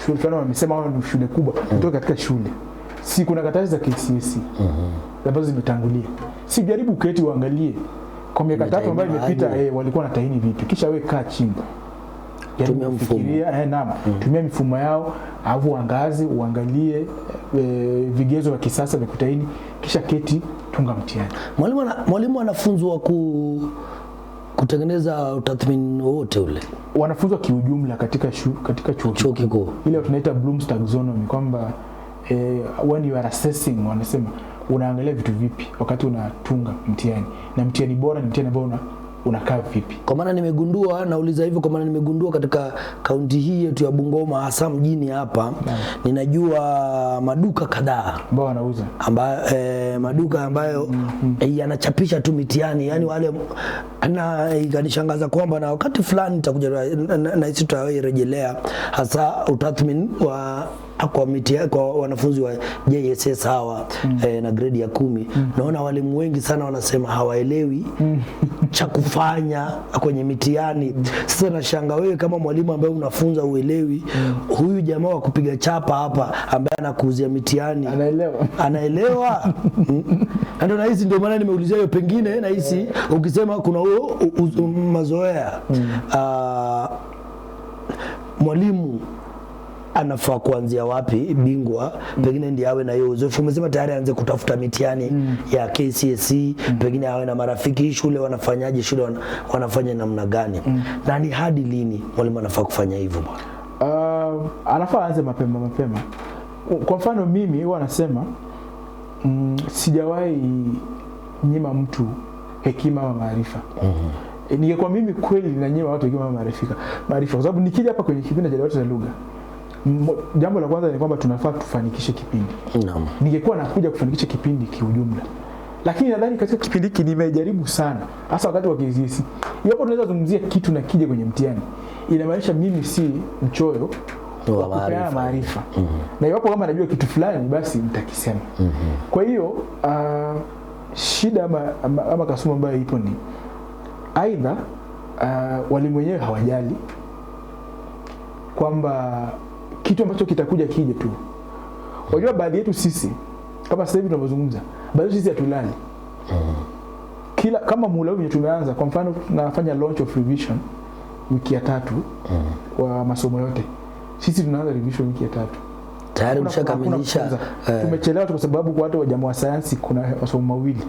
shule fulani wamesema wao ni shule kubwa, kutoka katika shule. Si kuna karatasi za KCSE ambazo zimetangulia. Si jaribu uketi uangalie kwa miaka 3 ambayo imepita walikuwa wanatahini vipi, kisha wewe kaa chini. Tumia mfumo. Tumia mifumo yao, au uangalie vigezo vya kisasa vya kutahini, kisha keti tunga mtihani. Mwalimu anafunzwa kutengeneza utathmini wote ule. Wanafunzwa kiujumla katika chuo kikuu. Ile tunaita Bloom's taxonomy, kwamba when you are assessing, wanasema unaangalia vitu vipi wakati unatunga mtihani, na mtihani bora ni mtihani ambao unakaa vipi. Kwa maana nimegundua, nauliza hivyo kwa maana nimegundua katika kaunti hii yetu ya Bungoma, hasa mjini hapa, ninajua maduka kadhaa ambao wanauza maduka ambayo yanachapisha tu mitihani, yani wale, na ikanishangaza kwamba na wakati fulani nitakuja na hisi tutarejelea hasa utathmini kwa wanafunzi wa JSS hawa na grade ya 10. Naona walimu wengi sana wanasema hawaelewi cha kufanya kwenye mitihani. Sasa nashangaa wewe kama mwalimu ambaye unafunza uelewi, huyu jamaa wa kupiga chapa hapa ambaye anakuuzia mitihani anaelewa? Na ndio nahisi, ndio maana nimeulizia hiyo, pengine nahisi ukisema kuna huo mazoea. Mwalimu anafaa kuanzia wapi bingwa? Pengine ndiye awe na hiyo uzoefu. Umesema tayari aanze kutafuta mitihani ya KCSE, pengine awe na marafiki shule wanafanyaje, shule wanafanya namna gani? Na ni hadi lini mwalimu anafaa kufanya hivyo bwana? Anafaa aanze mapema. Kwa mfano mimi huwa nasema sijawahi nyima mtu hekima ama maarifa. Ningekuwa mimi kweli ninanyima watu hekima ama maarifa, kwa sababu nikija hapa kwenye kipindi cha Dawati la Lugha, jambo la kwanza ni kwamba tunafaa tufanikishe kipindi. Naam. Ningekuwa nakuja kufanikisha kipindi kiujumla. Lakini nadhani katika kipindi hiki nimejaribu sana, hasa wakati wa KCSE. Iwapo tunaweza zungumzia kitu na kije kwenye mtihani, inamaanisha mimi si mchoyo wa kupeana maarifa. Na iwapo kama najua kitu fulani basi nitakisema. Kwa hiyo shida ama kasuma ambayo ipo ni aidha walimu wenyewe hawajali kwamba kitu ambacho kitakuja kije tu. Unajua baadhi yetu sisi kama sasa hivi tunazungumza, baadhi sisi hatulali. Kama muhula huu tumeanza, kwa mfano tunafanya launch of revision wiki ya 3 kwa masomo yote. Sisi tunaanza revision wiki ya 3. Tayari mshakamilisha. Tumechelewa kwa sababu kwa watu wa jamaa wa sayansi kuna masomo mawili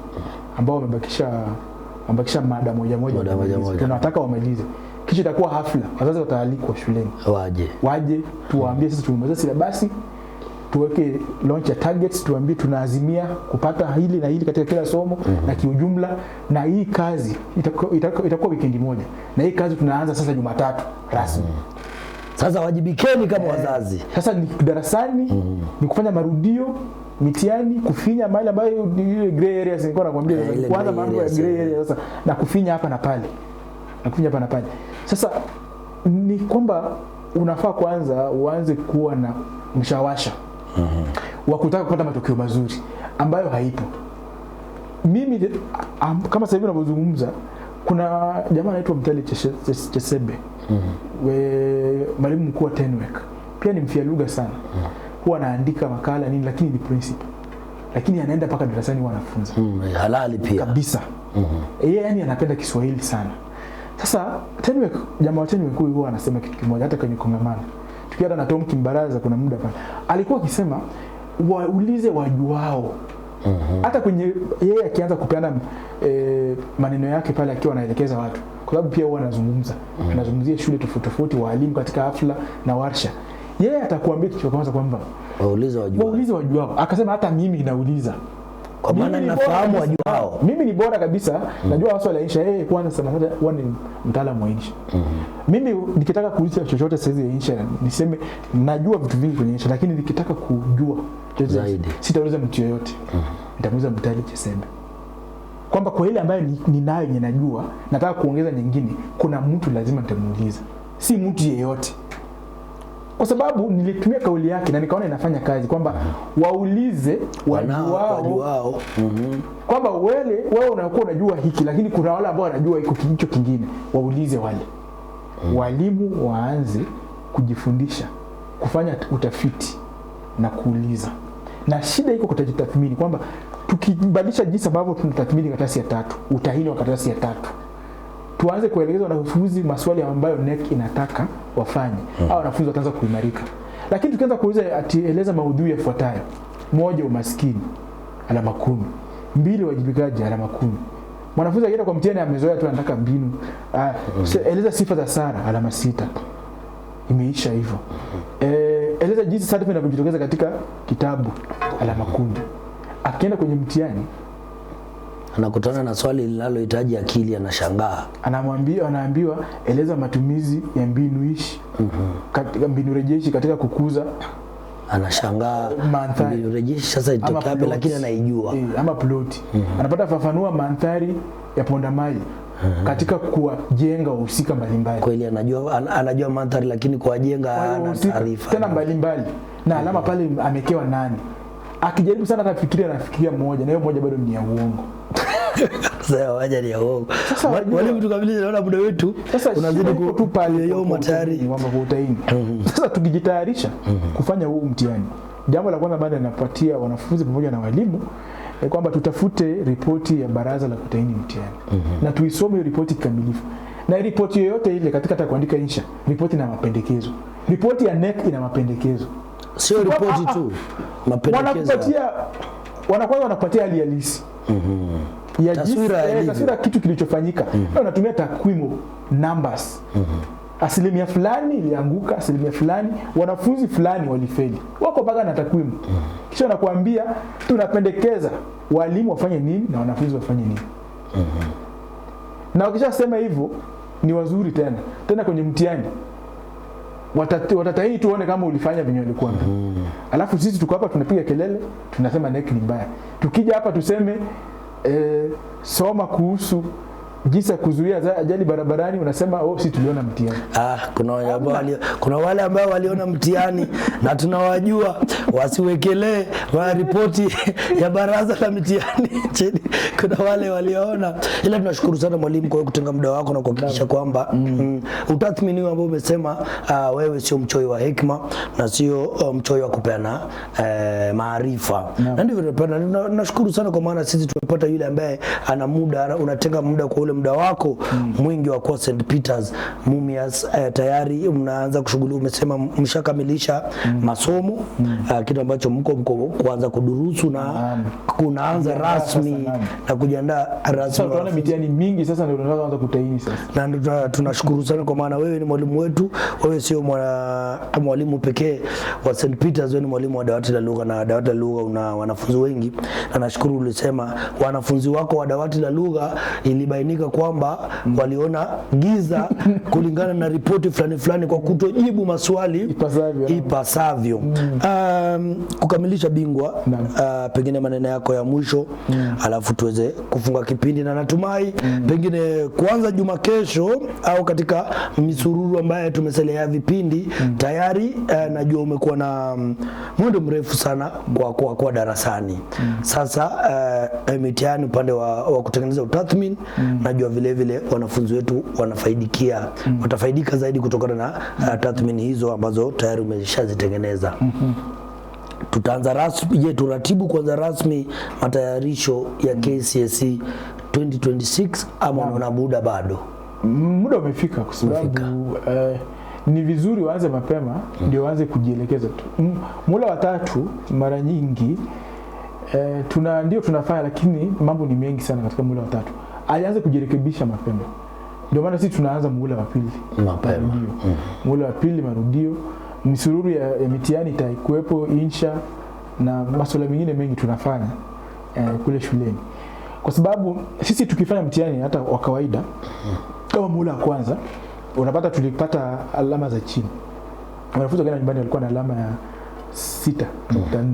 ambao wamebakisha mada moja. Tunataka wamalize. Kisha itakuwa hafla. Wazazi wataalikwa shuleni. Waje tuwaambie sisi tumemaliza syllabus, tuweke launch ya targets, tuambie tunaazimia kupata hili na hili katika kila somo na kiujumla, na hii kazi itakuwa wikendi moja. Na hii kazi tunaanza sasa Jumatatu rasmi. Sasa wajibikeni kama wazazi. Sasa ni darasani, ni kufanya marudio, mitihani, kufinya mahali ambayo ile gray areas nilikuwa nakwambia, kwanza mambo ya gray areas sasa, na kufinya hapa na pale. Sasa ni kwamba unafaa kwanza uanze kuwa na mshawasha wa kutaka kupata matokeo mazuri ambayo haipo. Mimi kama sasa hivi ninapozungumza, kuna jamaa anaitwa Mtali Chesebe, mwalimu mkuu wa Tenwek, pia ni mfia lugha sana. Huwa anaandika makala nini, lakini ni principal. Lakini anaenda paka darasani wanafunza. Halali pia kabisa. Yeye yani anapenda Kiswahili sana. Sasa Tenwek, jamaa wa Tenwek huwa anasema kitu kimoja hata kwenye kongamano. Tukienda na Tom Kimbaraza kuna muda pale, alikuwa akisema waulize wajuao. Hata kwenye yeye akianza kupeana maneno yake pale akiwa anaelekeza watu, kwa sababu pia huwa anazungumzia shule tofauti, walimu katika hafla na warsha, yeye atakuambia kitu cha kwanza kwamba waulize wajuao. Akasema hata mimi nauliza, kwa maana nafahamu wajuao. Mimi ni bora kabisa, najua masuala ya insha. Yeye kwanza sana huwa ni mtaalamu wa insha. Mimi nikitaka kuuliza chochote sasa ya insha, niseme najua vitu vingi kwenye insha, lakini nikitaka kujua zaidi sitauliza mtu yoyote. Nitamuuliza Mtali Chesebe. Kwamba kwa ile ambayo ninayo yenye najua, nataka kuongeza nyingine, kuna mtu lazima nitamuuliza. Si mtu yeyote. Kwa sababu nilitumia kauli yake na nikaona inafanya kazi, kwamba waulize wajuao. Kwamba wewe unakuwa unajua hiki, lakini kuna wale ambao wanajua iko kicho kingine, waulize wale. Walimu waanze kujifundisha kufanya utafiti na kuuliza. Na shida iko kutajitathmini, kwamba tukibadilisha jinsi ambavyo tunatathmini karatasi ya 3, utahini wa karatasi ya 3, tuanze kuelekeza wanafunzi maswali ambayo NEC inataka wafanye, au wanafunzi wataanza kuimarika. Lakini tukianza kuuliza eleza maudhui yafuatayo: 1, umaskini, alama 10; 2, wajibikaji, alama 10. Mwanafunzi akienda kwa mtihani amezoea tu anataka mbinu. Eleza sifa za Sara, alama 6. Imeisha hivyo. Eleza jinsi sarifu inavyojitokeza katika kitabu, alama 10. Akienda kwenye mtihani anakutana na swali linalohitaji akili, anashangaa. Anaambiwa eleza matumizi ya mbinu ishi, katika mbinu rejeshi katika kukuza, anashangaa. Mbinu rejeshi sasa itoka wapi, lakini anaijua. Ama ploti. Anapata fafanua mandhari ya Pondamali katika kuwajenga wahusika mbalimbali. Kweli anajua mandhari, lakini kuwajenga ana taarifa tena mbalimbali. Na alama pale amekewa nani. Akijaribu sana anafikiria moja, na hiyo moja bado ni ya uongo. Sasa waje ni ya uongo. Walimu tukabiliana, naona muda wetu unazidi kutupa leo matari mambo kwa utaini. Sasa tukijitayarisha kufanya huu mtihani, jambo la kwanza baada napatia wanafunzi pamoja na walimu kwamba tutafute ripoti ya baraza la kutaini mtihani. Na tuisome ripoti kamilifu. Na ripoti yoyote ile katika hata kuandika insha, ripoti na mapendekezo. Ripoti ya NEC ina mapendekezo. Sio ripoti tu. Mapendekezo. Wanakupatia hali halisi. Ya taswira kitu kilichofanyika. Wanatumia takwimu, numbers. Asilimia fulani ilianguka, asilimia fulani, wanafunzi fulani walifeli. Wako mpaka na takwimu. Kisha wanakuambia tunapendekeza walimu wafanye nini na wanafunzi wafanye nini. Na wakishasema hivyo ni wazuri tena kwenye mtihani. Watatahini tuone kama ulifanya venye walikuambia. Alafu sisi tuko hapa tunapiga kelele, tunasema NEC ni mbaya. Tukija hapa tuseme soma kuhusu jinsi ya kuzuia ajali barabarani, unasema sisi tuliona mtihani. Kuna wale ambao waliona mtihani na tunawajua, wasiwekelee ripoti ya baraza la mtihani chini. Kuna wale waliona. Ila tunashukuru sana mwalimu kwa kutenga muda wako na kuhakikisha kwamba utathmini ambao umesema wewe sio mchoyo wa hekima na sio mchoyo wa kupeana maarifa. Na ndivyo tunapenda. Nashukuru sana kwa maana sisi tumepata yule ambaye ana muda, unatenga muda kwa ule muda wako mwingi wa kwa St. Peters Mumias. Tayari mnaanza kushughulika, umesema mshakamilisha masomo, kitu ambacho mko kuanza kudurusu na kunaanza rasmi na kujiandaa rasmi. Tunaona mitihani mingi sasa ndio tunaanza kutaini sasa. Na tunashukuru sana kwa maana wewe ni mwalimu wetu, wewe sio mwalimu pekee wa St. Peters, wewe ni mwalimu wa dawati la lugha, na dawati la lugha una wanafunzi wengi. Na nashukuru ulisema wanafunzi wako wa dawati la lugha ilibainika kwamba waliona giza kulingana na ripoti fulani kwa kutojibu maswali ipasavyo. Kukamilisha bingwa, pengine maneno yako ya mwisho, alafu tuweze kufunga kipindi, na natumai pengine kuanza juma kesho au katika misururu ambaye tumeselea vipindi tayari. Najua umekuwa na mwendo mrefu sana kwa darasani. Sasa mitihani upande wa kutengeneza utathmini, najua vile wanafunzi wetu watafaidika zaidi kutokana na tathmini hizo ambazo tayari umeshazitengeneza. Tutaanza rasmi, turatibu kwanza rasmi matayarisho ya KCSE 2026 ama unaona muda bado? Muda umefika kwa sababu ni vizuri waanze mapema ndio waanze kujielekeza tu. Muhula wa 3 mara nyingi ndio tunafanya, lakini mambo ni mengi sana katika muhula wa 3. Alianza kujirekebisha mapema. Ndio maana sisi tunaanza muhula wa 2 mapema. Muhula wa 2 marudio, misururu ya mitihani itakuwepo, insha na masuala mengine mengi tunafanya kule shuleni. Kwa sababu sisi tukifanya mtihani hata wa kawaida kama muhula wa kwanza, unapata tulipata alama za chini. Wanafunzi wengine nyumbani walikuwa na alama ya 6.4.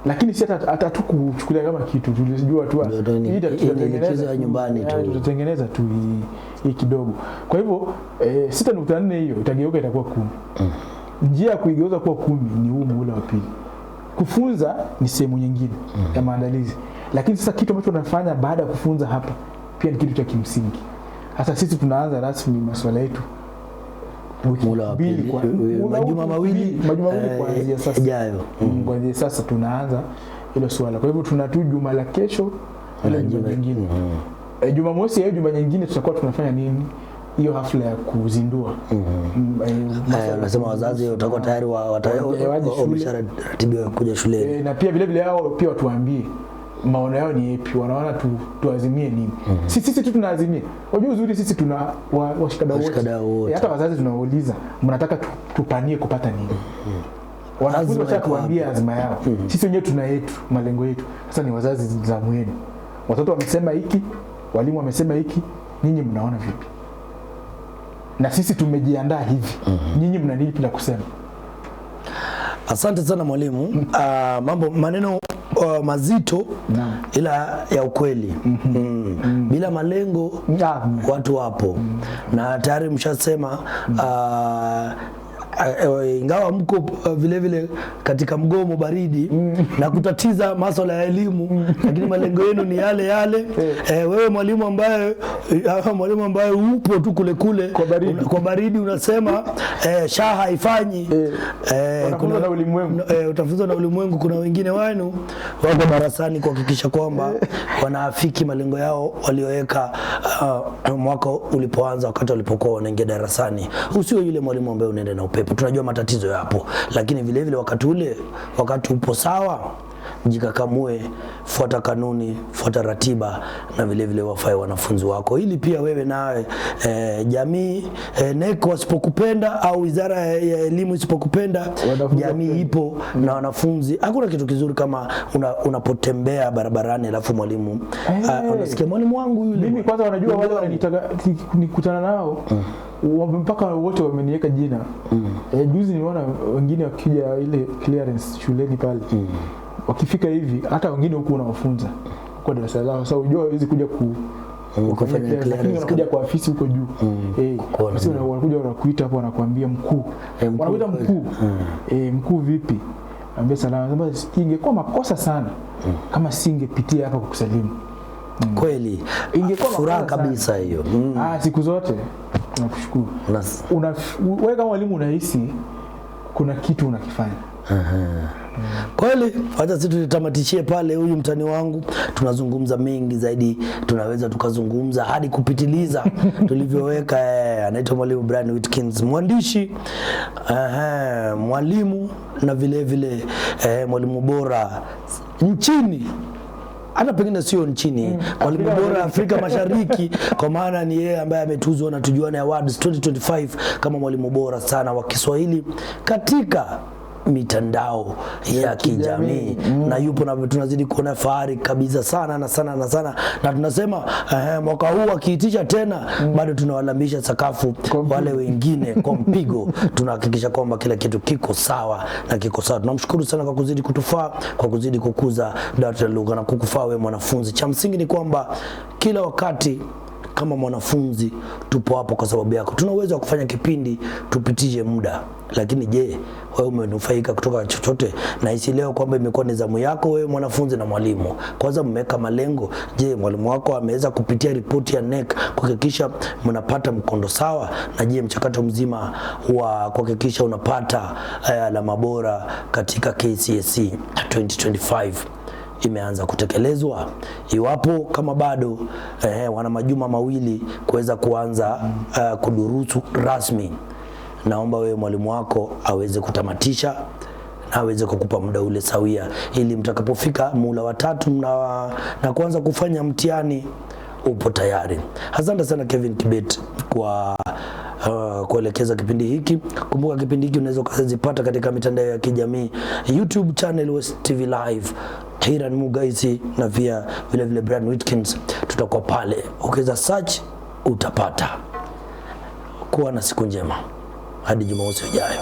Lakini si hata tukuchukulia kama kitu, tulijua tu tutatengeneza nyumbani tu. Tutatengeneza tu hii kidogo. Kwa hivyo 6.4 hiyo itageuka itakuwa 10. Njia ya kuigeuza kuwa 10 ni huu muhula wa 2. Kufunza ni sehemu nyingine ya maandalizi. Lakini sasa kitu ambacho tunafanya baada ya kufunza hapa pia ni kitu cha kimsingi. Sasa sisi tunaanza rasmi masuala yetu majuma mawili kuanzia sasa ijayo. Kuanzia sasa tunaanza hilo swala. Kwa hivyo tunatu juma la kesho ile juma nyingine. Jumamosi au juma nyingine tutakuwa tunafanya nini? Hiyo hafla ya kuzindua. Nasema wazazi watakuwa tayari wamesharatibiwa kuja shuleni. Na pia vile hao pia watuambie maono yao ni yapi, wanaona tuazimie nini. Sisi tu tunaazimia. Unajua uzuri sisi tuna washikadau wote. Hata wazazi tunawauliza mnataka tupanie kupata nini? Wanafunzi watatuambia azma yao. Sisi wenyewe tuna yetu, malengo yetu. Sasa ni wazazi zamu yenu. Watoto wamesema hiki, walimu wamesema hiki, nyinyi mnaona vipi? Na sisi tumejiandaa hivi. Nyinyi mna nini la kusema? Asante sana mwalimu. Maneno mazito ila ya ukweli. Bila malengo watu wapo. Na tayari mshasema ingawa mko vile vile katika mgomo baridi na kutatiza masuala ya elimu, lakini malengo yenu ni yale yale. Wewe mwalimu ambaye upo tu kule kwa baridi unasema shaha haifanyi, kuna na ulimwengu, utafunzwa na ulimwengu. Kuna wengine wenu wako darasani kuhakikisha kwamba wanaafiki malengo yao walioweka mwaka ulipoanza, wakati walipokuwa wanaingia darasani. Usio yule mwalimu ambaye unaenda na upepo. Tunajua matatizo yapo, lakini vile vile wakati upo sawa, jikakamue, fuata kanuni, fuata ratiba, na vile vile wafae wanafunzi wako, ili pia wewe nawe jamii NECO wasipokupenda au wizara ya elimu isipokupenda, jamii ipo na wanafunzi. Hakuna kitu kizuri kama unapotembea barabarani alafu mwalimu unasikia mwalimu wangu yule. Mimi kwanza wanajua wale wananitaka nikutana nao mpaka wote wameniweka jina. Juzi nimeona wengine wakija ile clearance shuleni pale. Wakifika hivi hata wengine huko unawafunza kwa darasa lao. Sasa unajua hawezi kuja kufanya clearance, wanakuja kwa afisi huko juu. Sasa wanakuja wanakuita hapo, wanakuambia mkuu. Wanakuita mkuu. Mkuu vipi? Ambia salama. Sasa ingekuwa makosa sana kama singepitia hapa kukusalimu. Kweli ingekuwa furaha kabisa hiyo. Siku zote nakushukuru. Wewe kama mwalimu unahisi kuna kitu unakifanya. Kweli, acha sisi tutamatishie pale. Huyu mtani wangu, tunazungumza mengi zaidi, tunaweza tukazungumza hadi kupitiliza tulivyoweka. Anaitwa Mwalimu Brian Whitkins, mwandishi, mwalimu na vile vile mwalimu bora nchini, hata pengine sio nchini, mwalimu bora Afrika Mashariki, kwa maana ni yeye ambaye ametuzwa na Tujuane Awards 2025 kama mwalimu bora sana wa Kiswahili katika mitandao ya kijamii. Na yupo na tunazidi kuona fahari kabisa sana na tunasema mwaka huu akiitisha tena bado tunawalambisha sakafu wale wengine kwa mpigo. Tunahakikisha kwamba kila kitu kiko sawa na kiko sawa. Tunamshukuru sana kwa kuzidi kutufaa, kwa kuzidi kukuza dawati la lugha na kukufaa wewe mwanafunzi. Cha msingi ni kwamba kila wakati kama mwanafunzi tupo hapo kwa sababu yako. Tuna uwezo wa kufanya kipindi tupitishe muda, lakini je, wewe umenufaika kutoka chochote? Na hisi leo kwamba imekuwa ni zamu yako wewe mwanafunzi na mwalimu. Kwanza mmeweka malengo. Je, mwalimu wako ameweza kupitia ripoti ya NEC kuhakikisha mnapata mkondo sawa? Na je, mchakato mzima wa kuhakikisha unapata alama bora katika KCSE 2025 imeanza kutekelezwa? Iwapo kama bado wana majuma mawili kuweza kuanza kudurusu rasmi, naomba wewe mwalimu wako aweze kutamatisha na aweze kukupa muda ule sawia, ili mtakapofika muhula wa 3 na kuanza kufanya mtihani upo tayari. Asante sana Kevin Kibet kwa kuelekeza kipindi hiki. Kumbuka kipindi hiki unaweza kuzipata katika mitandao ya kijamii, YouTube channel West TV Live, Hiran Mugaisi na pia vile vile Brian Whitkins. Tutakuwa pale, ukiweza search utapata. Kuwa na siku njema hadi Jumamosi ijayo.